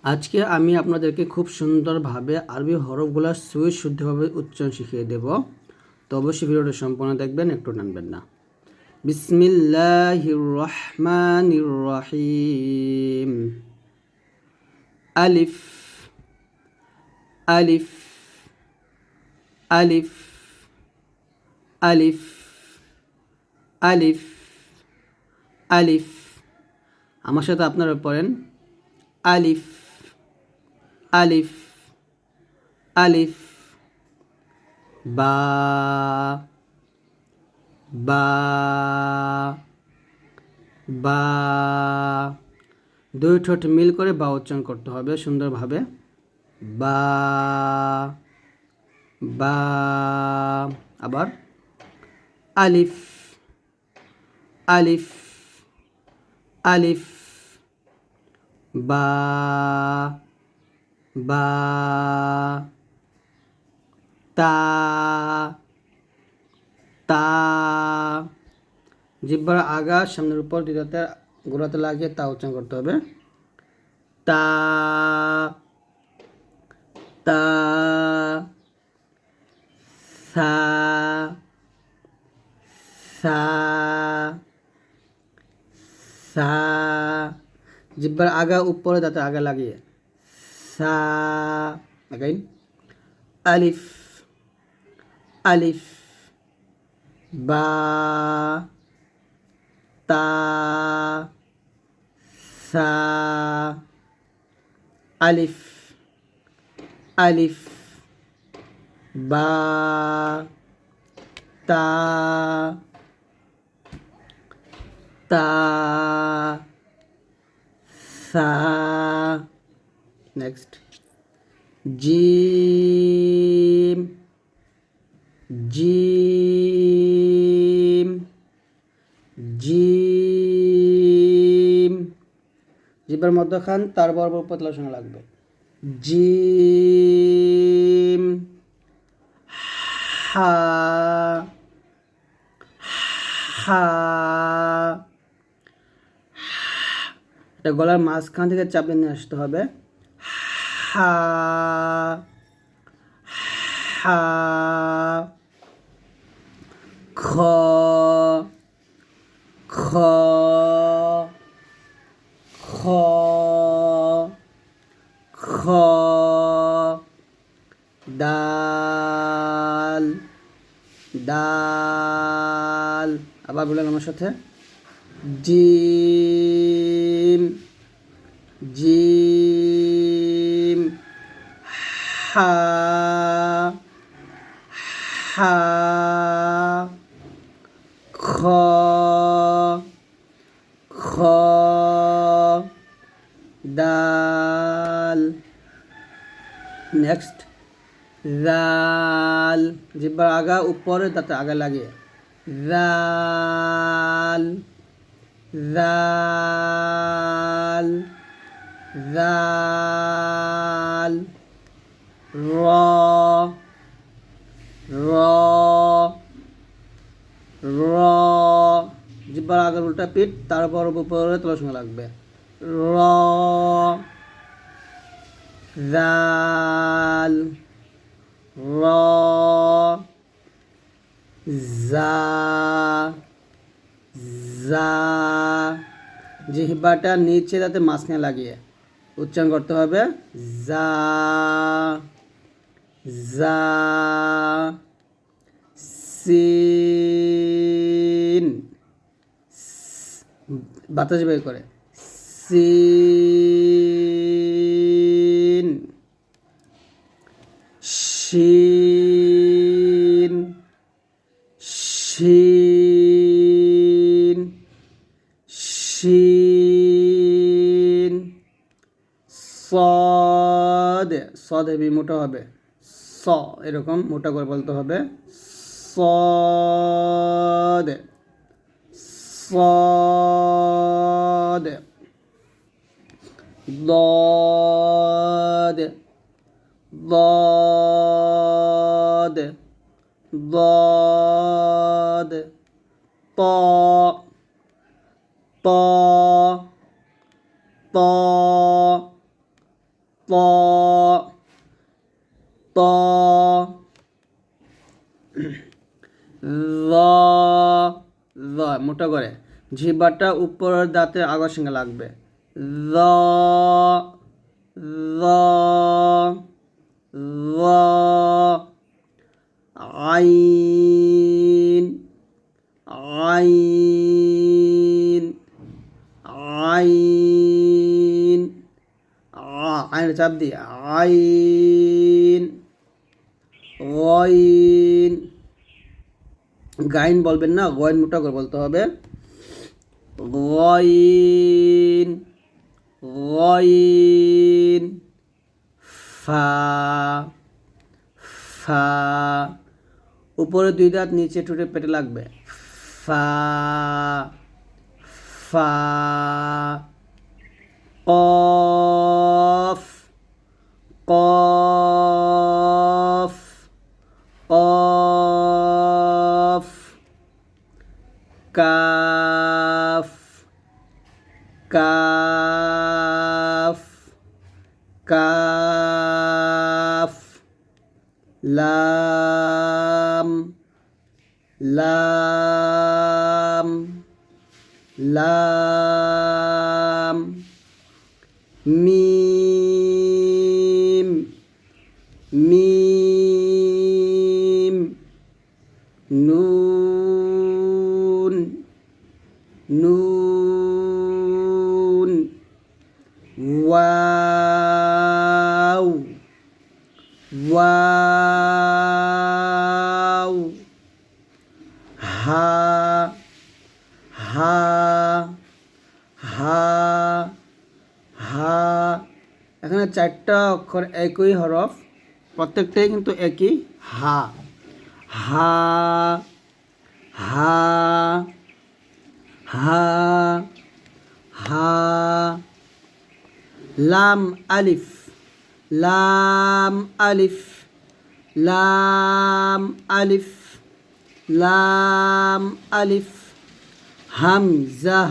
আজকে আমি আপনাদেরকে খুব সুন্দরভাবে আরবি হরফগুলোর সুইচ শুদ্ধভাবে উচ্চারণ শিখিয়ে দেব। তো অবশ্যই ভিডিওটা সম্পূর্ণ দেখবেন, একটু টানবেন না। বিসমিল্লাহির রহমানির রহিম। আলিফ আলিফ আলিফ আলিফ আলিফ আলিফ। আমার সাথে আপনারা পড়েন আলিফ আলিফ আলিফ। বা বা বা। দুই ঠোঁট মিল করে বা উচ্চারণ করতে হবে সুন্দরভাবে। বা বা। আবার আলিফ আলিফ আলিফ। বা বা। তা তা। জিহ্বার আগা সামনের উপর দুইটাতে গোড়াতে লাগিয়ে তা উচ্চারণ করতে হবে। তা তা। সা সা সা। জিহ্বার আগা উপরে দাঁতের আগা লাগিয়ে সা। আগাইন আলিফ আলিফ। বা তা সা। আলিফ আলিফ। বা তা তা সা। নেক্সট জিম জিম জিম। জিহ্বার মধ্যখান তার বরাবর পাতলা সঙ্গে লাগবে। জিম হা হা। এটা গলার মাঝখান থেকে চাপিয়ে নিয়ে আসতে হবে। হা হা। খ খ খ খ। দাল দাল। আবার বলেন আমার সাথে জিম জিম হা হা। খ খ। দাল। নেক্সট জাল। জিহ্বার আগা উপরে তাতে আগা লাগে জাল জাল জাল। র র র। জিহ্বার আগের উল্টা পিঠ তার উপরে তলার সঙ্গে লাগবে। র জাল র জা জা। জিহ্বাটা নিচে যাতে মাঝখানে লাগিয়ে উচ্চারণ করতে হবে জা জা। সিন বাতাস বের করে সিন। শিন শিন শিন। সদ সদ হেবি মোটা হবে স এরকম মোটা করে বলতে হবে সদ সদ। ضاد ضاد ضاد طاء طاء طاء ত ত র র মোটা করে জিহ্বাটা উপরের দাঁতের আগের সঙ্গে লাগবে র র র আইন আইন আইন আইন চাপ দিয়ে আইন গইন গাইন বলবেন না গইন মোটা করে বলতে হবে গইন গইন ফা ফা উপরে দুই দাঁত নিচে ঠোঁটে পেটে লাগবে ফা ফা কফ কফ কফ কাফ কাফ কাফ লাম লাম লাম মিম মিম নুন নুন ওয়াও ওয়াও হা হা হা হা এখানে চারটা অক্ষর একই হরফ প্রত্যেকটাই কিন্তু একই হা হা হা হা হা লাম আলিফ লাম আলিফ লাম আলিফ লাম আলিফ হামজা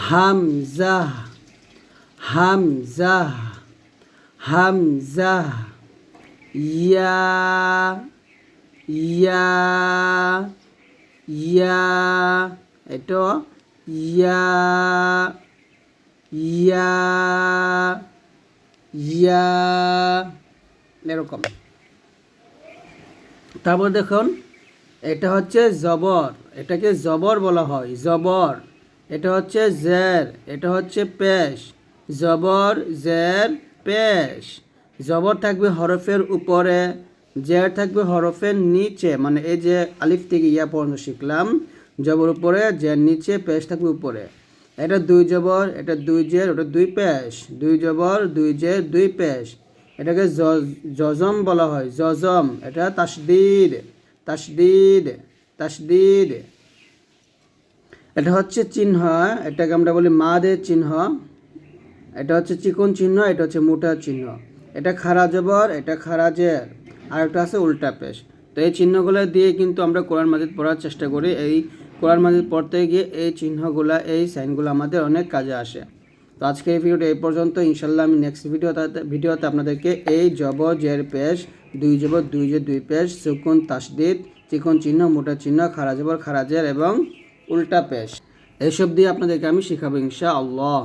হামজা হামজা হামজা ইয়া ইয়া ইয়া এটা ইয়া ইয়া ইয়া এরকম তারপর দেখুন এটা হচ্ছে জবর এটাকে জবর বলা হয় জবর এটা হচ্ছে জের এটা হচ্ছে পেশ জবর জের পেশ জবর থাকবে হরফের উপরে জের থাকবে হরফের নিচে মানে এই যে আলিফ থেকে ইয়া পর্যন্ত শিখলাম জবর উপরে জের নিচে পেশ থাকবে উপরে এটা দুই জবর এটা দুই জের ওটা দুই পেশ দুই জবর দুই জের দুই পেশ এটাকে জজম বলা হয় জজম এটা তাসদীদ তাসদীদ তাসদীদ এটা হচ্ছে চিহ্ন এটাকে আমরা বলি মাদের চিহ্ন এটা হচ্ছে চিকন চিহ্ন এটা হচ্ছে মোটা চিহ্ন এটা খাড়া জবর এটা খাড়া জের আর একটা আছে উল্টা পেশ তো এই চিহ্নগুলো দিয়ে কিন্তু আমরা কোরআন মাজিদ পড়ার চেষ্টা করি এই কোরআন মাজিদ পড়তে গিয়ে এই চিহ্নগুলো এই সাইনগুলো আমাদের অনেক কাজে আসে তো আজকে এই ভিডিওটা এই পর্যন্ত ইনশাল্লাহ আমি নেক্সট ভিডিওতে আপনাদেরকে এই জবর জের পেশ দুই জবর দুই জের দুই পেশ সুকুন তাসদীদ চিকন চিহ্ন মোটা চিহ্ন খাড়া জবর খাড়া জের এবং উল্টা পেশ এইসব দিয়ে আপনাদেরকে আমি শেখাবো ইনশাআল্লাহ।